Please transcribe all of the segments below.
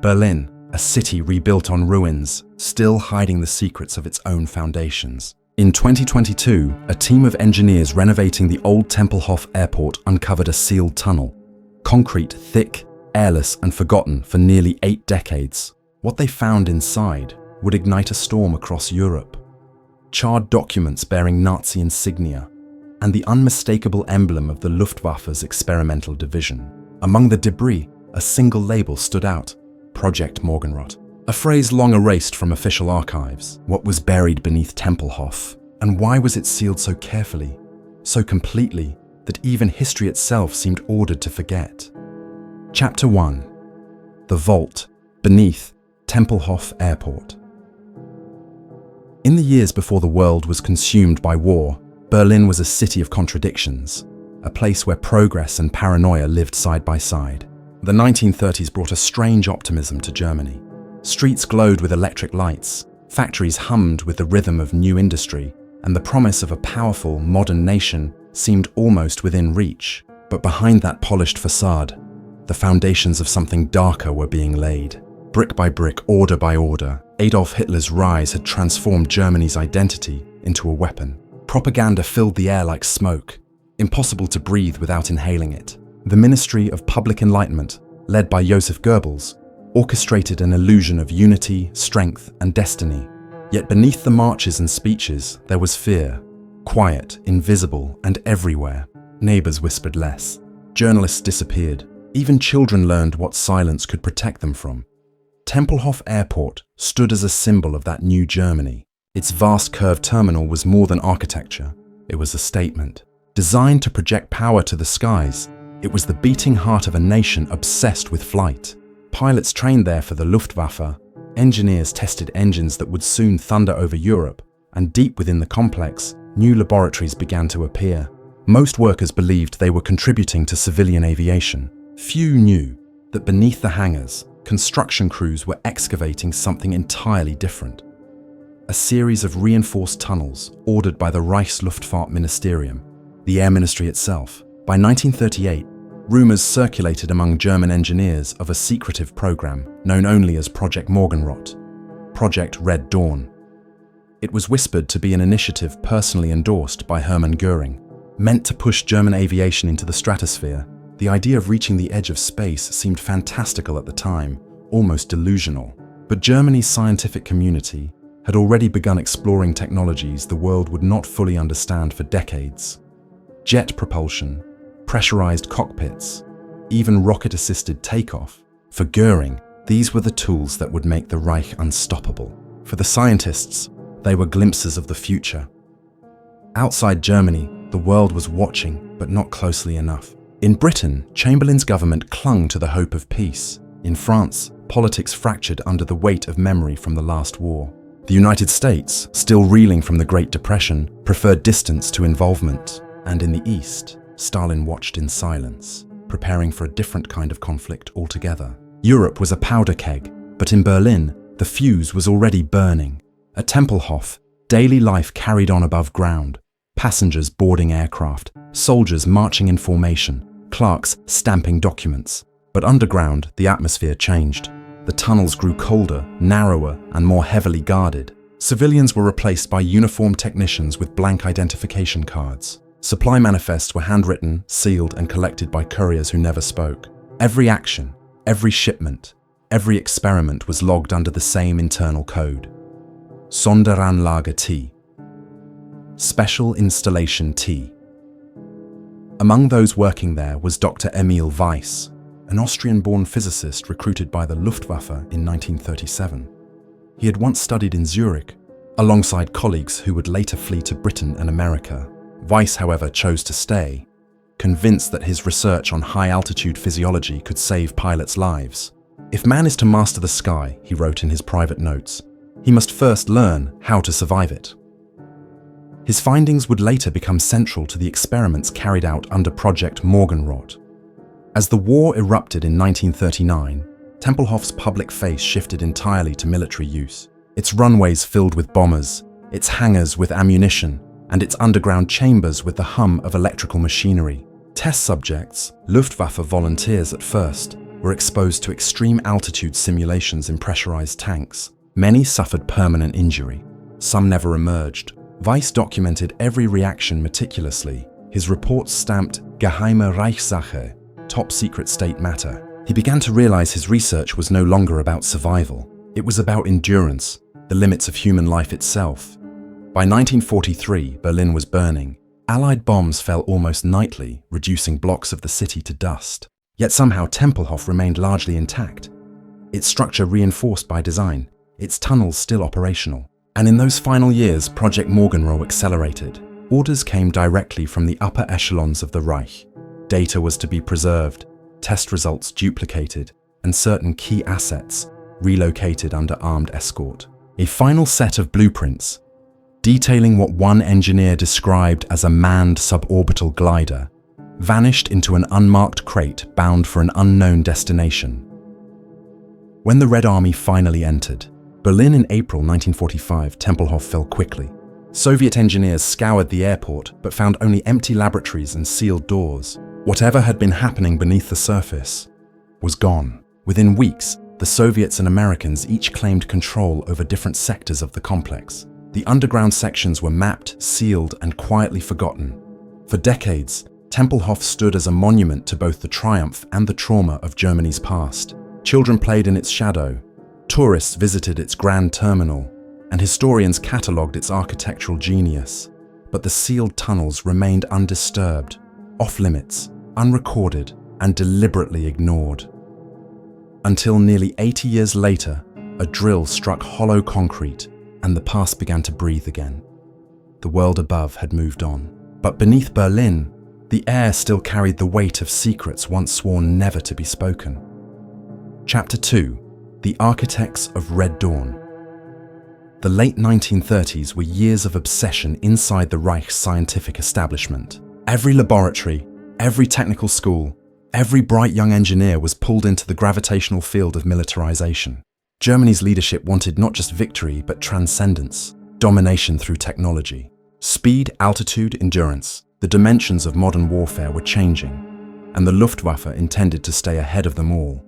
Berlin, a city rebuilt on ruins, still hiding the secrets of its own foundations. In 2022, a team of engineers renovating the old Tempelhof airport uncovered a sealed tunnel. Concrete, thick, airless, and forgotten for nearly 8 decades. What they found inside would ignite a storm across Europe. Charred documents bearing Nazi insignia, and the unmistakable emblem of the Luftwaffe's experimental division. Among the debris, a single label stood out: Project Morgenrot. A phrase long erased from official archives. What was buried beneath Tempelhof, and why was it sealed so carefully, so completely, that even history itself seemed ordered to forget? Chapter 1. The Vault beneath Tempelhof Airport. In the years before the world was consumed by war, Berlin was a city of contradictions, a place where progress and paranoia lived side by side. The 1930s brought a strange optimism to Germany. Streets glowed with electric lights, factories hummed with the rhythm of new industry, and the promise of a powerful, modern nation seemed almost within reach. But behind that polished facade, the foundations of something darker were being laid. Brick by brick, order by order, Adolf Hitler's rise had transformed Germany's identity into a weapon. Propaganda filled the air like smoke, impossible to breathe without inhaling it. The Ministry of Public Enlightenment, led by Joseph Goebbels, orchestrated an illusion of unity, strength, and destiny. Yet beneath the marches and speeches, there was fear, quiet, invisible, and everywhere. Neighbors whispered less. Journalists disappeared. Even children learned what silence could protect them from. Tempelhof Airport stood as a symbol of that new Germany. Its vast curved terminal was more than architecture. It was a statement. Designed to project power to the skies, it was the beating heart of a nation obsessed with flight. Pilots trained there for the Luftwaffe, engineers tested engines that would soon thunder over Europe, and deep within the complex, new laboratories began to appear. Most workers believed they were contributing to civilian aviation. Few knew that beneath the hangars, construction crews were excavating something entirely different. A series of reinforced tunnels ordered by the Reichsluftfahrtministerium, the Air Ministry itself. By 1938, rumors circulated among German engineers of a secretive program known only as Project Morgenrot, Project Red Dawn. It was whispered to be an initiative personally endorsed by Hermann Göring. Meant to push German aviation into the stratosphere, the idea of reaching the edge of space seemed fantastical at the time, almost delusional. But Germany's scientific community had already begun exploring technologies the world would not fully understand for decades. Jet propulsion, pressurized cockpits, even rocket-assisted takeoff. For Göring, these were the tools that would make the Reich unstoppable. For the scientists, they were glimpses of the future. Outside Germany, the world was watching, but not closely enough. In Britain, Chamberlain's government clung to the hope of peace. In France, politics fractured under the weight of memory from the last war. The United States, still reeling from the Great Depression, preferred distance to involvement. And in the East, Stalin watched in silence, preparing for a different kind of conflict altogether. Europe was a powder keg, but in Berlin, the fuse was already burning. At Tempelhof, daily life carried on above ground. Passengers boarding aircraft, soldiers marching in formation, clerks stamping documents. But underground, the atmosphere changed. The tunnels grew colder, narrower, and more heavily guarded. Civilians were replaced by uniformed technicians with blank identification cards. Supply manifests were handwritten, sealed, and collected by couriers who never spoke. Every action, every shipment, every experiment was logged under the same internal code. Sonderanlage T. Special Installation T. Among those working there was Dr. Emil Weiss, an Austrian-born physicist recruited by the Luftwaffe in 1937. He had once studied in Zurich, alongside colleagues who would later flee to Britain and America. Weiss, however, chose to stay, convinced that his research on high-altitude physiology could save pilots' lives. If man is to master the sky, he wrote in his private notes, he must first learn how to survive it. His findings would later become central to the experiments carried out under Project Morgenrot. As the war erupted in 1939, Tempelhof's public face shifted entirely to military use. Its runways filled with bombers, its hangars with ammunition, and its underground chambers with the hum of electrical machinery. Test subjects, Luftwaffe volunteers at first, were exposed to extreme altitude simulations in pressurized tanks. Many suffered permanent injury. Some never emerged. Weiss documented every reaction meticulously. His reports stamped Geheime Reichssache, top secret state matter. He began to realize his research was no longer about survival. It was about endurance, the limits of human life itself. By 1943, Berlin was burning. Allied bombs fell almost nightly, reducing blocks of the city to dust. Yet somehow Tempelhof remained largely intact. Its structure reinforced by design, its tunnels still operational. And in those final years, Project Morgenrow accelerated. Orders came directly from the upper echelons of the Reich. Data was to be preserved, test results duplicated, and certain key assets relocated under armed escort. A final set of blueprints, detailing what one engineer described as a manned suborbital glider, vanished into an unmarked crate bound for an unknown destination. When the Red Army finally entered Berlin in April 1945, Tempelhof fell quickly. Soviet engineers scoured the airport but found only empty laboratories and sealed doors. Whatever had been happening beneath the surface was gone. Within weeks, the Soviets and Americans each claimed control over different sectors of the complex. The underground sections were mapped, sealed, and quietly forgotten. For decades, Tempelhof stood as a monument to both the triumph and the trauma of Germany's past. Children played in its shadow, tourists visited its grand terminal, and historians catalogued its architectural genius. But the sealed tunnels remained undisturbed, off-limits, unrecorded, and deliberately ignored. Until nearly 80 years later, a drill struck hollow concrete, and the past began to breathe again. The world above had moved on. But beneath Berlin, the air still carried the weight of secrets once sworn never to be spoken. Chapter 2. The Architects of Red Dawn. The late 1930s were years of obsession inside the Reich's scientific establishment. Every laboratory, every technical school, every bright young engineer was pulled into the gravitational field of militarization. Germany's leadership wanted not just victory, but transcendence, domination through technology. Speed, altitude, endurance, the dimensions of modern warfare were changing, and the Luftwaffe intended to stay ahead of them all.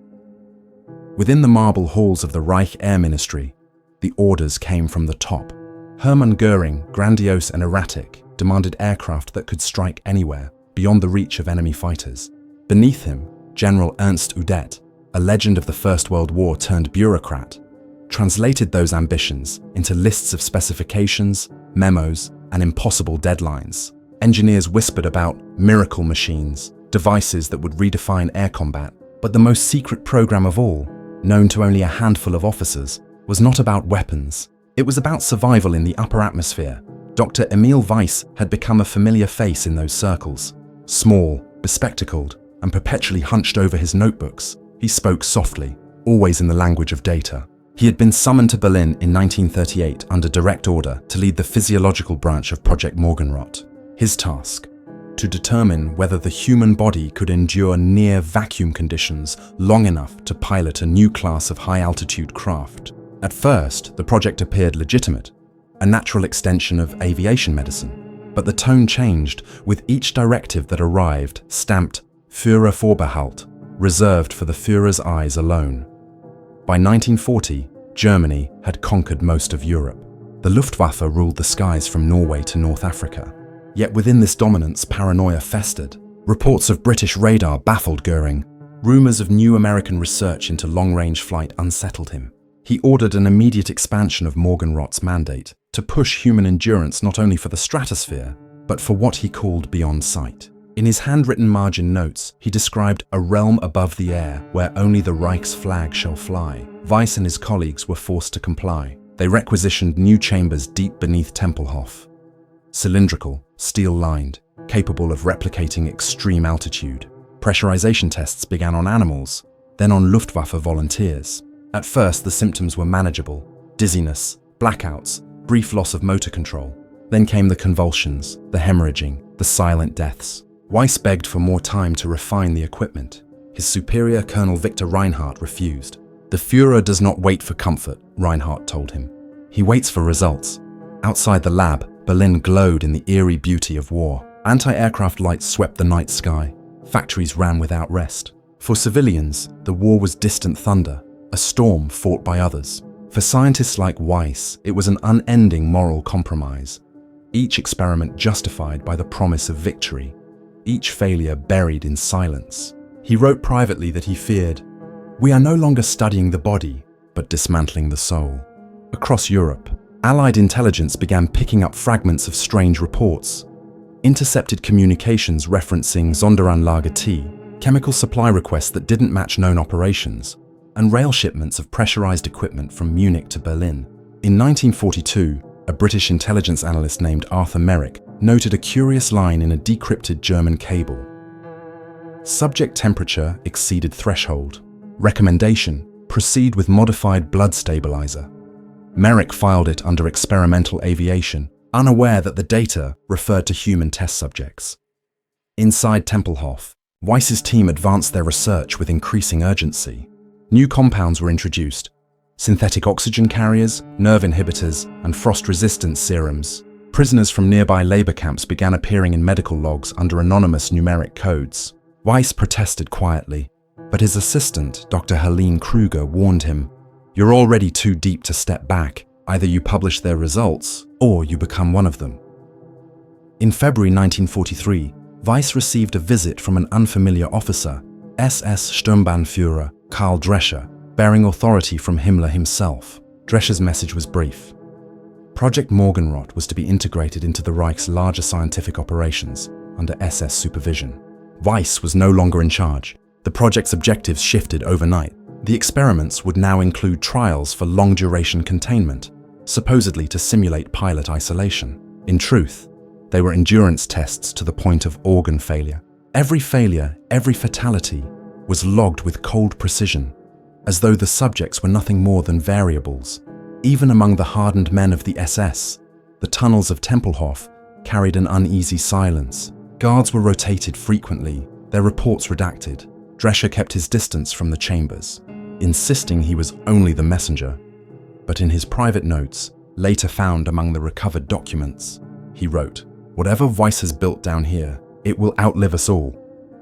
Within the marble halls of the Reich Air Ministry, the orders came from the top. Hermann Göring, grandiose and erratic, demanded aircraft that could strike anywhere, beyond the reach of enemy fighters. Beneath him, General Ernst Udet, a legend of the First World War turned bureaucrat, translated those ambitions into lists of specifications, memos, and impossible deadlines. Engineers whispered about miracle machines, devices that would redefine air combat. But the most secret program of all, known to only a handful of officers, was not about weapons. It was about survival in the upper atmosphere. Dr. Emil Weiss had become a familiar face in those circles. Small, bespectacled, and perpetually hunched over his notebooks, he spoke softly, always in the language of data. He had been summoned to Berlin in 1938 under direct order to lead the physiological branch of Project Morgenroth. His task: to determine whether the human body could endure near vacuum conditions long enough to pilot a new class of high-altitude craft. At first, the project appeared legitimate, a natural extension of aviation medicine. But the tone changed with each directive that arrived stamped Führer Vorbehalt, reserved for the Führer's eyes alone. By 1940, Germany had conquered most of Europe. The Luftwaffe ruled the skies from Norway to North Africa. Yet within this dominance, paranoia festered. Reports of British radar baffled Göring. Rumors of new American research into long-range flight unsettled him. He ordered an immediate expansion of Morgenroth's mandate to push human endurance not only for the stratosphere, but for what he called beyond sight. In his handwritten margin notes, he described a realm above the air where only the Reich's flag shall fly. Weiss and his colleagues were forced to comply. They requisitioned new chambers deep beneath Tempelhof. Cylindrical, steel-lined, capable of replicating extreme altitude. Pressurization tests began on animals, then on Luftwaffe volunteers. At first, the symptoms were manageable: dizziness, blackouts, brief loss of motor control. Then came the convulsions, the hemorrhaging, the silent deaths. Weiss begged for more time to refine the equipment. His superior, Colonel Victor Reinhardt, refused. "The Führer does not wait for comfort," Reinhardt told him. "He waits for results." Outside the lab, Berlin glowed in the eerie beauty of war. Anti-aircraft lights swept the night sky. Factories ran without rest. For civilians, the war was distant thunder, a storm fought by others. For scientists like Weiss, it was an unending moral compromise. Each experiment justified by the promise of victory, each failure buried in silence. He wrote privately that he feared, "We are no longer studying the body, but dismantling the soul." Across Europe, Allied intelligence began picking up fragments of strange reports. Intercepted communications referencing Sonderanlage T, chemical supply requests that didn't match known operations, and rail shipments of pressurized equipment from Munich to Berlin. In 1942, a British intelligence analyst named Arthur Merrick noted a curious line in a decrypted German cable. Subject temperature exceeded threshold. Recommendation: proceed with modified blood stabilizer. Merrick filed it under experimental aviation, unaware that the data referred to human test subjects. Inside Tempelhof, Weiss's team advanced their research with increasing urgency. New compounds were introduced: synthetic oxygen carriers, nerve inhibitors, and frost-resistant serums. Prisoners from nearby labor camps began appearing in medical logs under anonymous numeric codes. Weiss protested quietly, but his assistant, Dr. Helene Kruger, warned him, "You're already too deep to step back. Either you publish their results, or you become one of them." In February 1943, Weiss received a visit from an unfamiliar officer, SS Sturmbannführer Karl Drescher, bearing authority from Himmler himself. Drescher's message was brief. Project Morgenrot was to be integrated into the Reich's larger scientific operations under SS supervision. Weiss was no longer in charge. The project's objectives shifted overnight. The experiments would now include trials for long-duration containment, supposedly to simulate pilot isolation. In truth, they were endurance tests to the point of organ failure. Every failure, every fatality, was logged with cold precision, as though the subjects were nothing more than variables. Even among the hardened men of the SS, the tunnels of Tempelhof carried an uneasy silence. Guards were rotated frequently, their reports redacted. Drescher kept his distance from the chambers, insisting he was only the messenger. But in his private notes, later found among the recovered documents, he wrote, "Whatever Weiss has built down here, it will outlive us all."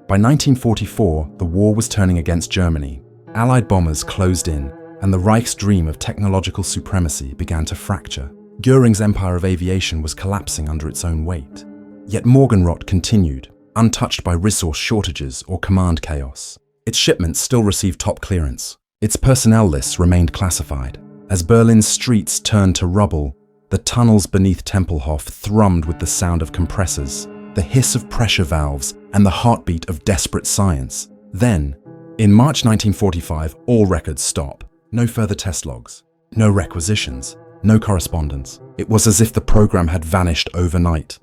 By 1944, the war was turning against Germany. Allied bombers closed in, and the Reich's dream of technological supremacy began to fracture. Göring's empire of aviation was collapsing under its own weight. Yet Morgenrot continued, untouched by resource shortages or command chaos. Its shipments still received top clearance. Its personnel lists remained classified. As Berlin's streets turned to rubble, the tunnels beneath Tempelhof thrummed with the sound of compressors, the hiss of pressure valves, and the heartbeat of desperate science. Then, in March 1945, all records stop. No further test logs, no requisitions, no correspondence. It was as if the program had vanished overnight.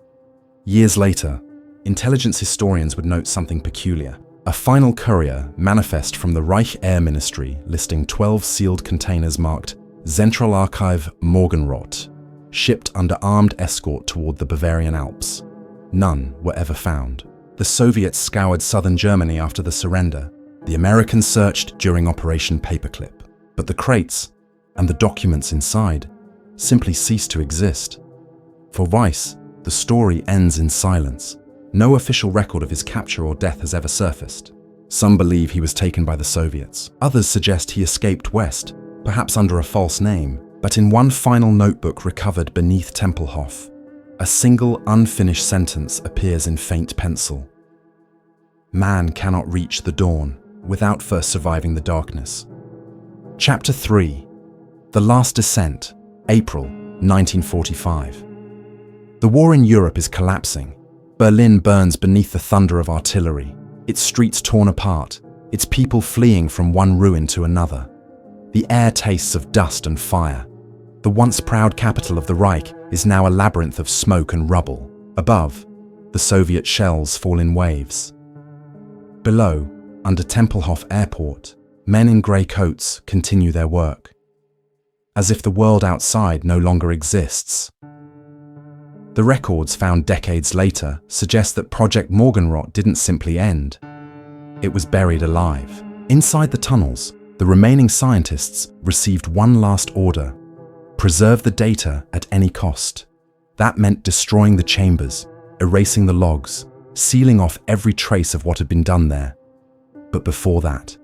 Years later, intelligence historians would note something peculiar. A final courier manifest from the Reich Air Ministry listing 12 sealed containers marked Zentralarchiv Morgenrot, shipped under armed escort toward the Bavarian Alps. None were ever found. The Soviets scoured southern Germany after the surrender. The Americans searched during Operation Paperclip. But the crates, and the documents inside, simply ceased to exist. For Weiss, the story ends in silence. No official record of his capture or death has ever surfaced. Some believe he was taken by the Soviets. Others suggest he escaped west, perhaps under a false name. But in one final notebook recovered beneath Tempelhof, a single unfinished sentence appears in faint pencil. "Man cannot reach the dawn without first surviving the darkness." Chapter 3. The Last Descent, April 1945. The war in Europe is collapsing. Berlin burns beneath the thunder of artillery, its streets torn apart, its people fleeing from one ruin to another. The air tastes of dust and fire. The once proud capital of the Reich is now a labyrinth of smoke and rubble. Above, the Soviet shells fall in waves. Below, under Tempelhof Airport, men in grey coats continue their work, as if the world outside no longer exists. The records found decades later suggest that Project Morgenrot didn't simply end. It was buried alive. Inside the tunnels, the remaining scientists received one last order: preserve the data at any cost. That meant destroying the chambers, erasing the logs, sealing off every trace of what had been done there. But before that,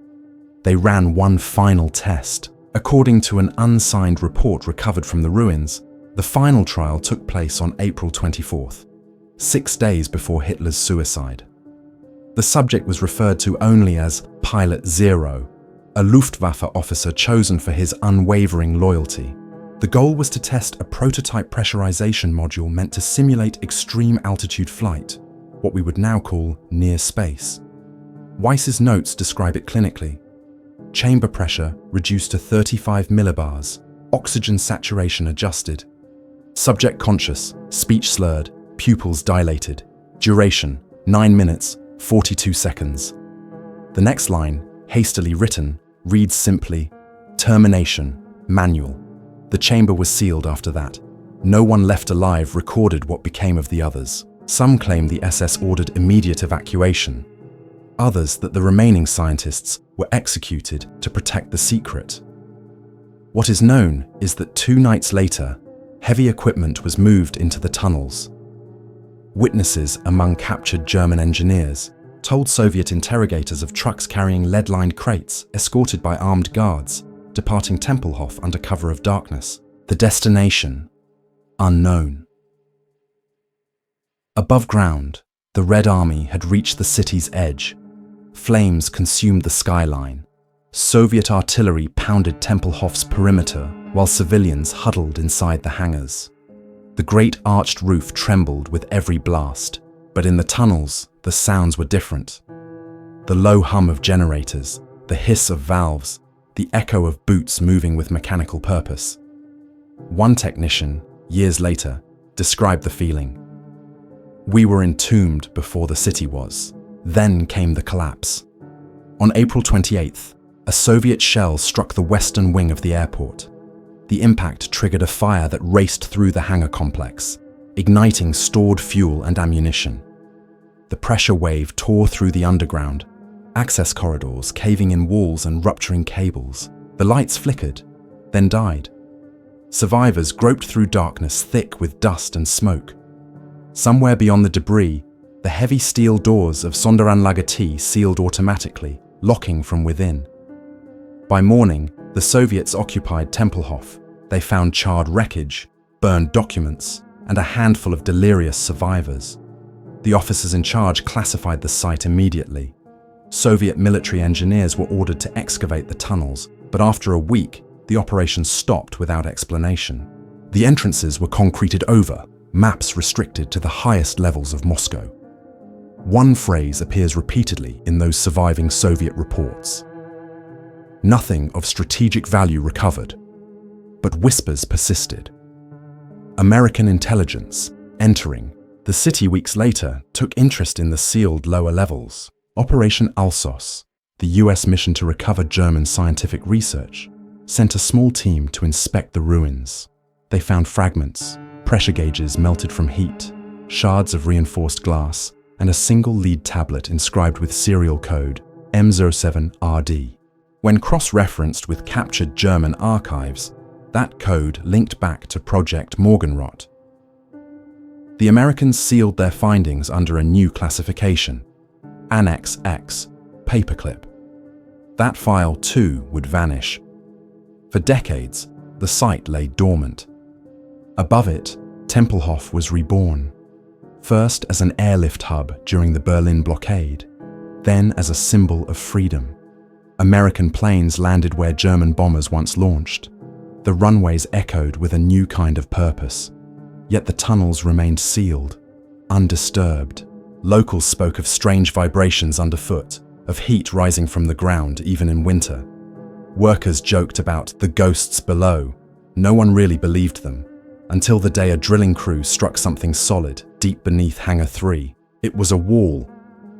they ran one final test. According to an unsigned report recovered from the ruins, the final trial took place on April 24th, 6 days before Hitler's suicide. The subject was referred to only as Pilot Zero, a Luftwaffe officer chosen for his unwavering loyalty. The goal was to test a prototype pressurization module meant to simulate extreme altitude flight, what we would now call near space. Weiss's notes describe it clinically. Chamber pressure reduced to 35 millibars, oxygen saturation adjusted. Subject conscious, speech slurred, pupils dilated. Duration, 9 minutes, 42 seconds. The next line, hastily written, reads simply, "Termination, manual." The chamber was sealed after that. No one left alive recorded what became of the others. Some claim the SS ordered immediate evacuation. Others that the remaining scientists were executed to protect the secret. What is known is that 2 nights later, heavy equipment was moved into the tunnels. Witnesses among captured German engineers told Soviet interrogators of trucks carrying lead-lined crates escorted by armed guards, departing Tempelhof under cover of darkness. The destination, unknown. Above ground, the Red Army had reached the city's edge. Flames consumed the skyline. Soviet artillery pounded Tempelhof's perimeter while civilians huddled inside the hangars. The great arched roof trembled with every blast, but in the tunnels, the sounds were different. The low hum of generators, the hiss of valves, the echo of boots moving with mechanical purpose. One technician, years later, described the feeling. "We were entombed before the city was. Then came the collapse." On April 28th, a Soviet shell struck the western wing of the airport. The impact triggered a fire that raced through the hangar complex, igniting stored fuel and ammunition. The pressure wave tore through the underground, access corridors caving in walls and rupturing cables. The lights flickered, then died. Survivors groped through darkness thick with dust and smoke. Somewhere beyond the debris, the heavy steel doors of Sonderanlage T sealed automatically, locking from within. By morning, the Soviets occupied Tempelhof. They found charred wreckage, burned documents, and a handful of delirious survivors. The officers in charge classified the site immediately. Soviet military engineers were ordered to excavate the tunnels, but after a week, the operation stopped without explanation. The entrances were concreted over, maps restricted to the highest levels of Moscow. One phrase appears repeatedly in those surviving Soviet reports. Nothing of strategic value recovered, but whispers persisted. American intelligence, entering the city weeks later, took interest in the sealed lower levels. Operation Alsos, the US mission to recover German scientific research, sent a small team to inspect the ruins. They found fragments, pressure gauges melted from heat, shards of reinforced glass, and a single lead tablet inscribed with serial code M07RD. When cross-referenced with captured German archives, that code linked back to Project Morgenrot. The Americans sealed their findings under a new classification, Annex X, paperclip. That file too would vanish. For decades, the site lay dormant. Above it, Tempelhof was reborn, first as an airlift hub during the Berlin blockade, then as a symbol of freedom. American planes landed where German bombers once launched. The runways echoed with a new kind of purpose. Yet the tunnels remained sealed, undisturbed. Locals spoke of strange vibrations underfoot, of heat rising from the ground even in winter. Workers joked about the ghosts below. No one really believed them, until the day a drilling crew struck something solid deep beneath Hangar 3. It was a wall,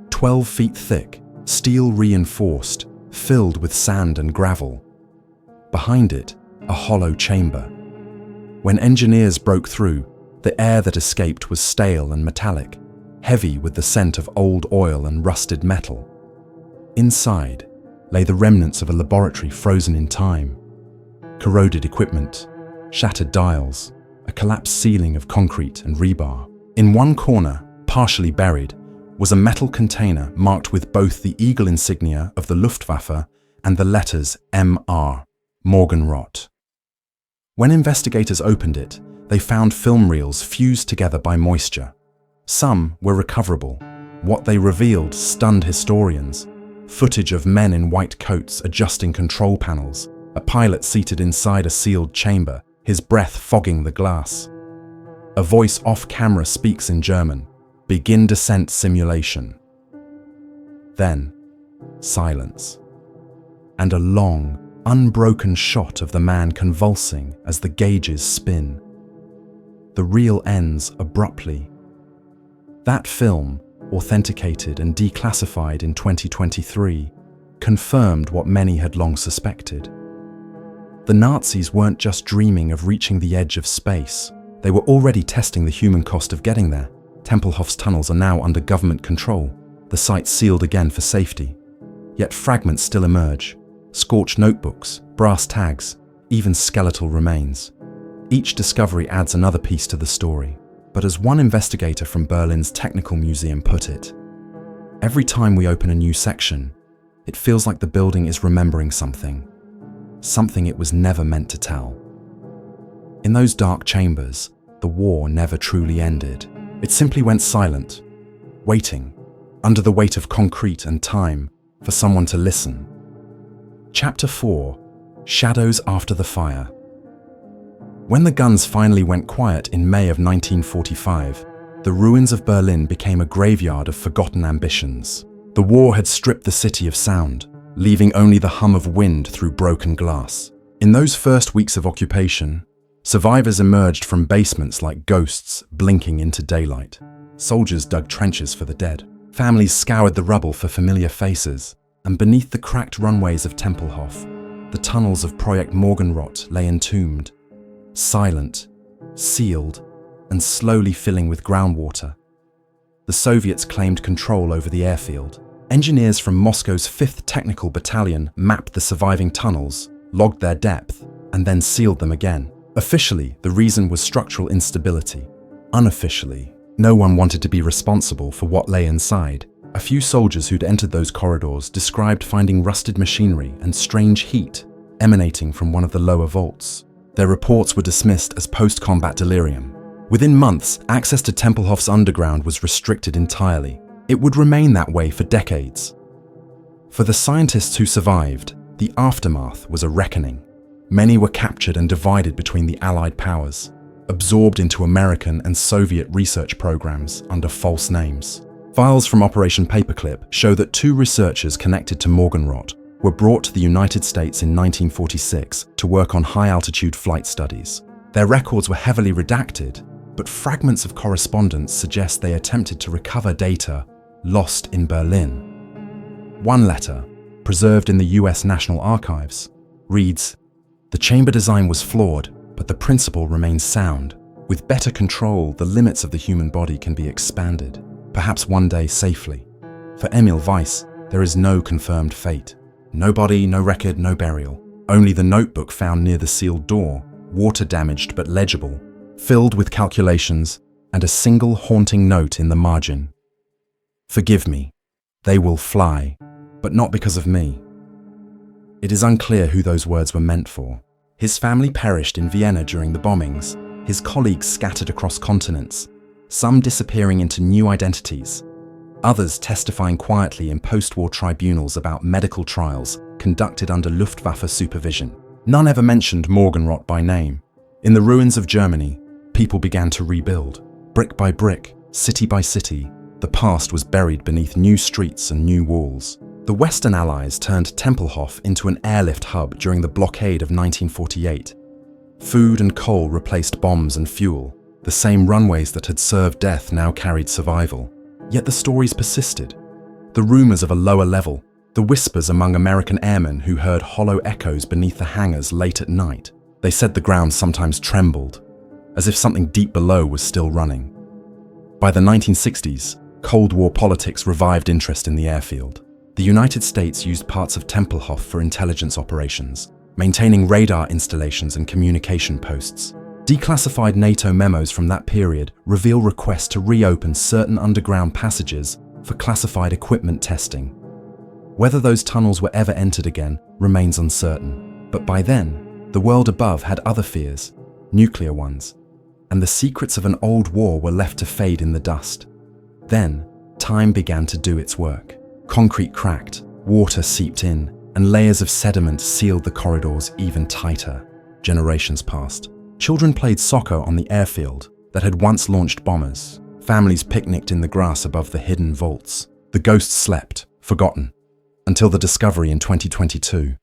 12 feet thick, steel reinforced, filled with sand and gravel. Behind it, a hollow chamber. When engineers broke through, the air that escaped was stale and metallic, heavy with the scent of old oil and rusted metal. Inside lay the remnants of a laboratory frozen in time. Corroded equipment, shattered dials, a collapsed ceiling of concrete and rebar. In one corner, partially buried, was a metal container marked with both the eagle insignia of the Luftwaffe and the letters MR, Morgenrot. When investigators opened it, they found film reels fused together by moisture. Some were recoverable. What they revealed stunned historians. Footage of men in white coats adjusting control panels, a pilot seated inside a sealed chamber, his breath fogging the glass. A voice off-camera speaks in German, "Begin descent simulation." Then, silence. And a long, unbroken shot of the man convulsing as the gauges spin. The reel ends abruptly. That film, authenticated and declassified in 2023, confirmed what many had long suspected. The Nazis weren't just dreaming of reaching the edge of space. They were already testing the human cost of getting there. Tempelhof's tunnels are now under government control, the site sealed again for safety. Yet fragments still emerge. Scorched notebooks, brass tags, even skeletal remains. Each discovery adds another piece to the story. But as one investigator from Berlin's Technical Museum put it, every time we open a new section, it feels like the building is remembering something it was never meant to tell. In those dark chambers, the war never truly ended. It simply went silent, waiting, under the weight of concrete and time, for someone to listen. Chapter 4: Shadows After the Fire. When the guns finally went quiet in May of 1945, the ruins of Berlin became a graveyard of forgotten ambitions. The war had stripped the city of sound, leaving only the hum of wind through broken glass. In those first weeks of occupation, survivors emerged from basements like ghosts blinking into daylight. Soldiers dug trenches for the dead. Families scoured the rubble for familiar faces. And beneath the cracked runways of Tempelhof, the tunnels of Project Morgenrot lay entombed, silent, sealed, and slowly filling with groundwater. The Soviets claimed control over the airfield. Engineers from Moscow's 5th Technical Battalion mapped the surviving tunnels, logged their depth, and then sealed them again. Officially, the reason was structural instability. Unofficially, no one wanted to be responsible for what lay inside. A few soldiers who'd entered those corridors described finding rusted machinery and strange heat emanating from one of the lower vaults. Their reports were dismissed as post-combat delirium. Within months, access to Tempelhof's underground was restricted entirely. It would remain that way for decades. For the scientists who survived, the aftermath was a reckoning. Many were captured and divided between the Allied powers, absorbed into American and Soviet research programs under false names. Files from Operation Paperclip show that 2 researchers connected to Morgenrot were brought to the United States in 1946 to work on high-altitude flight studies. Their records were heavily redacted, but fragments of correspondence suggest they attempted to recover data lost in Berlin. One letter, preserved in the US National Archives, reads, "The chamber design was flawed, but the principle remains sound. With better control, the limits of the human body can be expanded, perhaps one day safely. For Emil Weiss, there is no confirmed fate. No body, no record, no burial. Only the notebook found near the sealed door, water-damaged but legible, filled with calculations, and a single haunting note in the margin. Forgive me. They will fly, but not because of me." It is unclear who those words were meant for. His family perished in Vienna during the bombings, his colleagues scattered across continents, some disappearing into new identities, others testifying quietly in post-war tribunals about medical trials conducted under Luftwaffe supervision. None ever mentioned Morgenrot by name. In the ruins of Germany, people began to rebuild. Brick by brick, city by city, the past was buried beneath new streets and new walls. The Western Allies turned Tempelhof into an airlift hub during the blockade of 1948. Food and coal replaced bombs and fuel. The same runways that had served death now carried survival. Yet the stories persisted. The rumors of a lower level, the whispers among American airmen who heard hollow echoes beneath the hangars late at night. They said the ground sometimes trembled, as if something deep below was still running. By the 1960s, Cold War politics revived interest in the airfield. The United States used parts of Tempelhof for intelligence operations, maintaining radar installations and communication posts. Declassified NATO memos from that period reveal requests to reopen certain underground passages for classified equipment testing. Whether those tunnels were ever entered again remains uncertain, but by then, the world above had other fears, nuclear ones, and the secrets of an old war were left to fade in the dust. Then, time began to do its work. Concrete cracked, water seeped in, and layers of sediment sealed the corridors even tighter. Generations passed. Children played soccer on the airfield that had once launched bombers. Families picnicked in the grass above the hidden vaults. The ghosts slept, forgotten, until the discovery in 2022.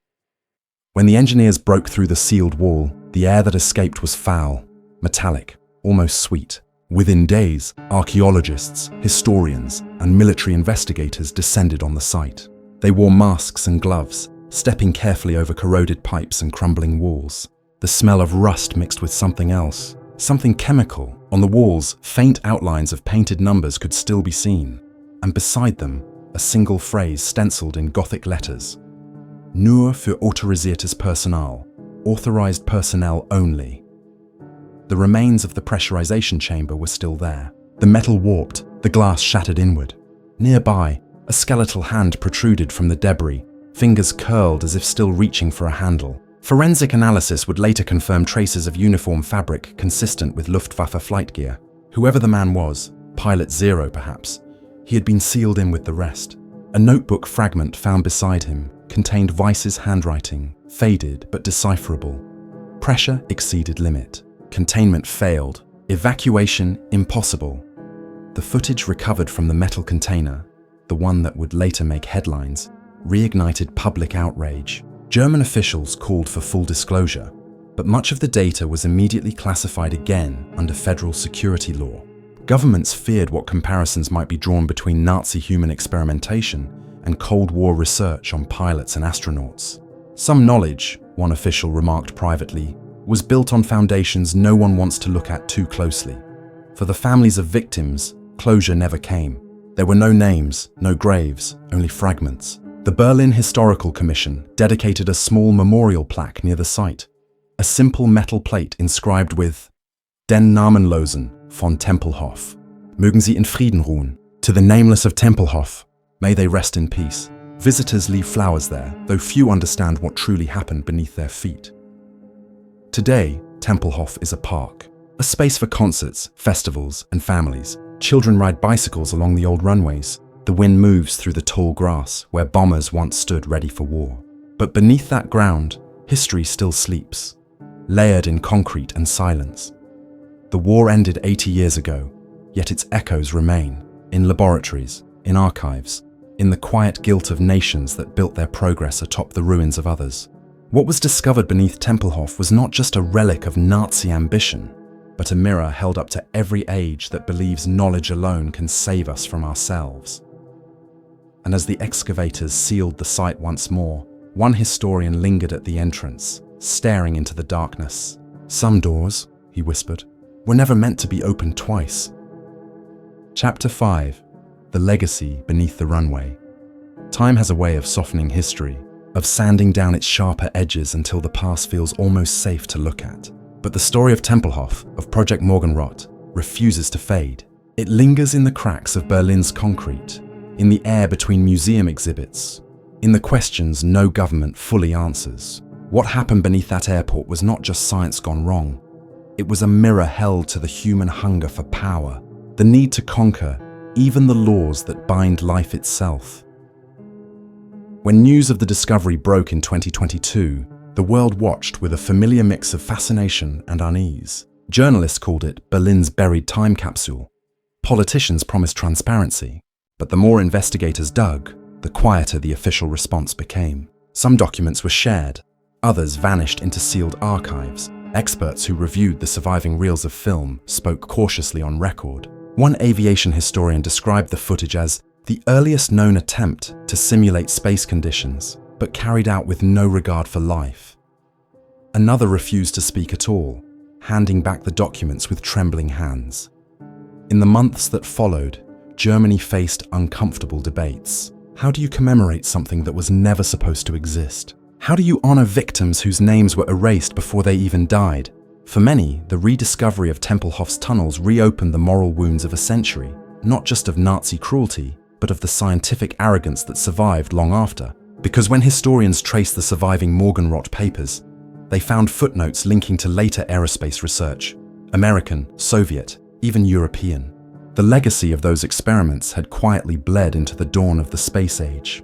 When the engineers broke through the sealed wall, the air that escaped was foul, metallic, almost sweet. Within days, archaeologists, historians, and military investigators descended on the site. They wore masks and gloves, stepping carefully over corroded pipes and crumbling walls. The smell of rust mixed with something else, something chemical. On the walls, faint outlines of painted numbers could still be seen, and beside them, a single phrase stenciled in Gothic letters. Nur für autorisiertes Personal, authorized personnel only. The remains of the pressurization chamber were still there. The metal warped, the glass shattered inward. Nearby, a skeletal hand protruded from the debris, fingers curled as if still reaching for a handle. Forensic analysis would later confirm traces of uniform fabric consistent with Luftwaffe flight gear. Whoever the man was, Pilot Zero perhaps, he had been sealed in with the rest. A notebook fragment found beside him contained Weiss's handwriting, faded but decipherable. Pressure exceeded limit. Containment failed. Evacuation impossible. The footage recovered from the metal container, the one that would later make headlines, reignited public outrage. German officials called for full disclosure, but much of the data was immediately classified again under federal security law. Governments feared what comparisons might be drawn between Nazi human experimentation and Cold War research on pilots and astronauts. Some knowledge, one official remarked privately, was built on foundations no one wants to look at too closely. For the families of victims, closure never came. There were no names, no graves, only fragments. The Berlin Historical Commission dedicated a small memorial plaque near the site, a simple metal plate inscribed with Den Namenlosen von Tempelhof. Mögen sie in Frieden ruhen. To the nameless of Tempelhof, may they rest in peace. Visitors leave flowers there, though few understand what truly happened beneath their feet. Today, Tempelhof is a park, a space for concerts, festivals, and families. Children ride bicycles along the old runways. The wind moves through the tall grass where bombers once stood ready for war. But beneath that ground, history still sleeps, layered in concrete and silence. The war ended 80 years ago, yet its echoes remain, in laboratories, in archives, in the quiet guilt of nations that built their progress atop the ruins of others. What was discovered beneath Tempelhof was not just a relic of Nazi ambition, but a mirror held up to every age that believes knowledge alone can save us from ourselves. And as the excavators sealed the site once more, one historian lingered at the entrance, staring into the darkness. Some doors, he whispered, were never meant to be opened twice. Chapter 5. The Legacy Beneath the Runway. Time has a way of softening history, of sanding down its sharper edges until the past feels almost safe to look at. But the story of Tempelhof, of Project Morgenrot, refuses to fade. It lingers in the cracks of Berlin's concrete, in the air between museum exhibits, in the questions no government fully answers. What happened beneath that airport was not just science gone wrong. It was a mirror held to the human hunger for power, the need to conquer even the laws that bind life itself. When news of the discovery broke in 2022, the world watched with a familiar mix of fascination and unease. Journalists called it Berlin's buried time capsule. Politicians promised transparency, but the more investigators dug, the quieter the official response became. Some documents were shared, others vanished into sealed archives. Experts who reviewed the surviving reels of film spoke cautiously on record. One aviation historian described the footage as the earliest known attempt to simulate space conditions, but carried out with no regard for life. Another refused to speak at all, handing back the documents with trembling hands. In the months that followed, Germany faced uncomfortable debates. How do you commemorate something that was never supposed to exist? How do you honor victims whose names were erased before they even died? For many, the rediscovery of Tempelhof's tunnels reopened the moral wounds of a century, not just of Nazi cruelty, but of the scientific arrogance that survived long after. Because when historians traced the surviving Morgenrot papers, they found footnotes linking to later aerospace research, American, Soviet, even European. The legacy of those experiments had quietly bled into the dawn of the space age.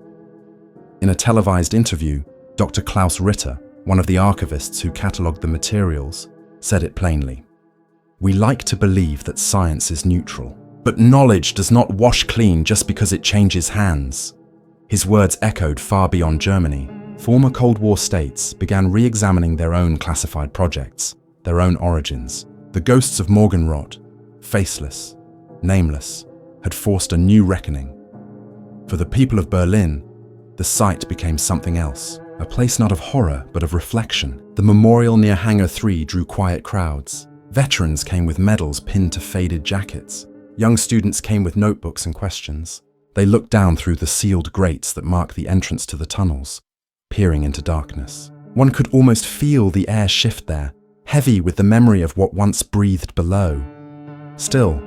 In a televised interview, Dr. Klaus Ritter, one of the archivists who catalogued the materials, said it plainly. "We like to believe that science is neutral, but knowledge does not wash clean just because it changes hands." His words echoed far beyond Germany. Former Cold War states began re-examining their own classified projects, their own origins. The ghosts of Morgenrot, faceless, nameless, had forced a new reckoning. For the people of Berlin, the site became something else, a place not of horror but of reflection. The memorial near Hangar 3 drew quiet crowds. Veterans came with medals pinned to faded jackets. Young students came with notebooks and questions. They looked down through the sealed grates that mark the entrance to the tunnels, peering into darkness. One could almost feel the air shift there, heavy with the memory of what once breathed below. Still,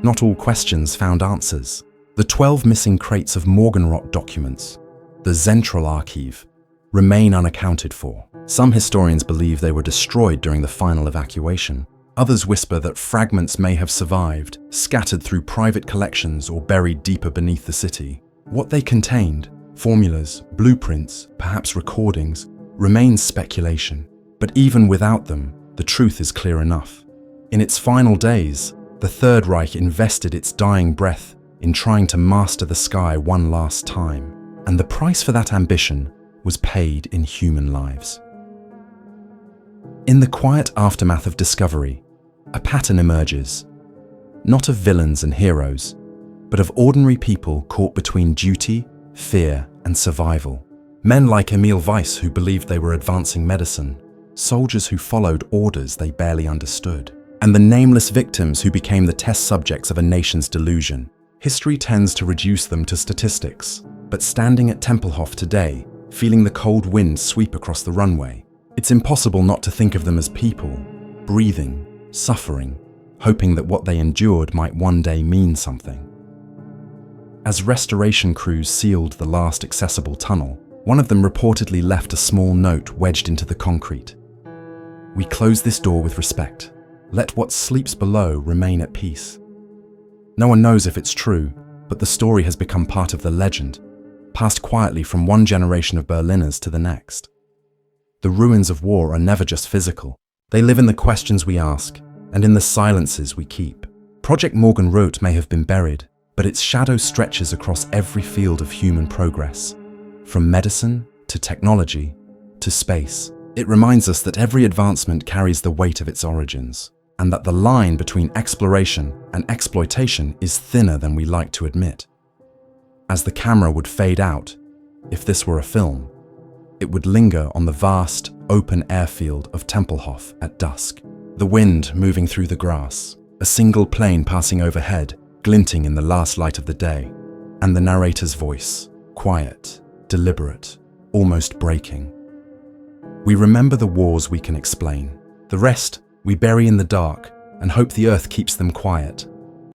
not all questions found answers. The 12 missing crates of Morgenrot documents, the Zentral Archive, remain unaccounted for. Some historians believe they were destroyed during the final evacuation. Others whisper that fragments may have survived, scattered through private collections or buried deeper beneath the city. What they contained, formulas, blueprints, perhaps recordings, remains speculation. But even without them, the truth is clear enough. In its final days, the Third Reich invested its dying breath in trying to master the sky one last time. And the price for that ambition was paid in human lives. In the quiet aftermath of discovery, a pattern emerges. Not of villains and heroes, but of ordinary people caught between duty, fear, and survival. Men like Emil Weiss, who believed they were advancing medicine, soldiers who followed orders they barely understood, and the nameless victims who became the test subjects of a nation's delusion. History tends to reduce them to statistics, but standing at Tempelhof today, feeling the cold wind sweep across the runway, it's impossible not to think of them as people, breathing, suffering, hoping that what they endured might one day mean something. As restoration crews sealed the last accessible tunnel, one of them reportedly left a small note wedged into the concrete. "We close this door with respect. Let what sleeps below remain at peace." No one knows if it's true, but the story has become part of the legend, passed quietly from one generation of Berliners to the next. The ruins of war are never just physical. They live in the questions we ask and in the silences we keep. Project Morgenrot may have been buried, but its shadow stretches across every field of human progress. From medicine to technology to space, it reminds us that every advancement carries the weight of its origins, and that the line between exploration and exploitation is thinner than we like to admit. As the camera would fade out, if this were a film, it would linger on the vast, open airfield of Tempelhof at dusk. The wind moving through the grass, a single plane passing overhead, glinting in the last light of the day, and the narrator's voice, quiet, deliberate, almost breaking. We remember the wars we can explain. The rest we bury in the dark and hope the earth keeps them quiet.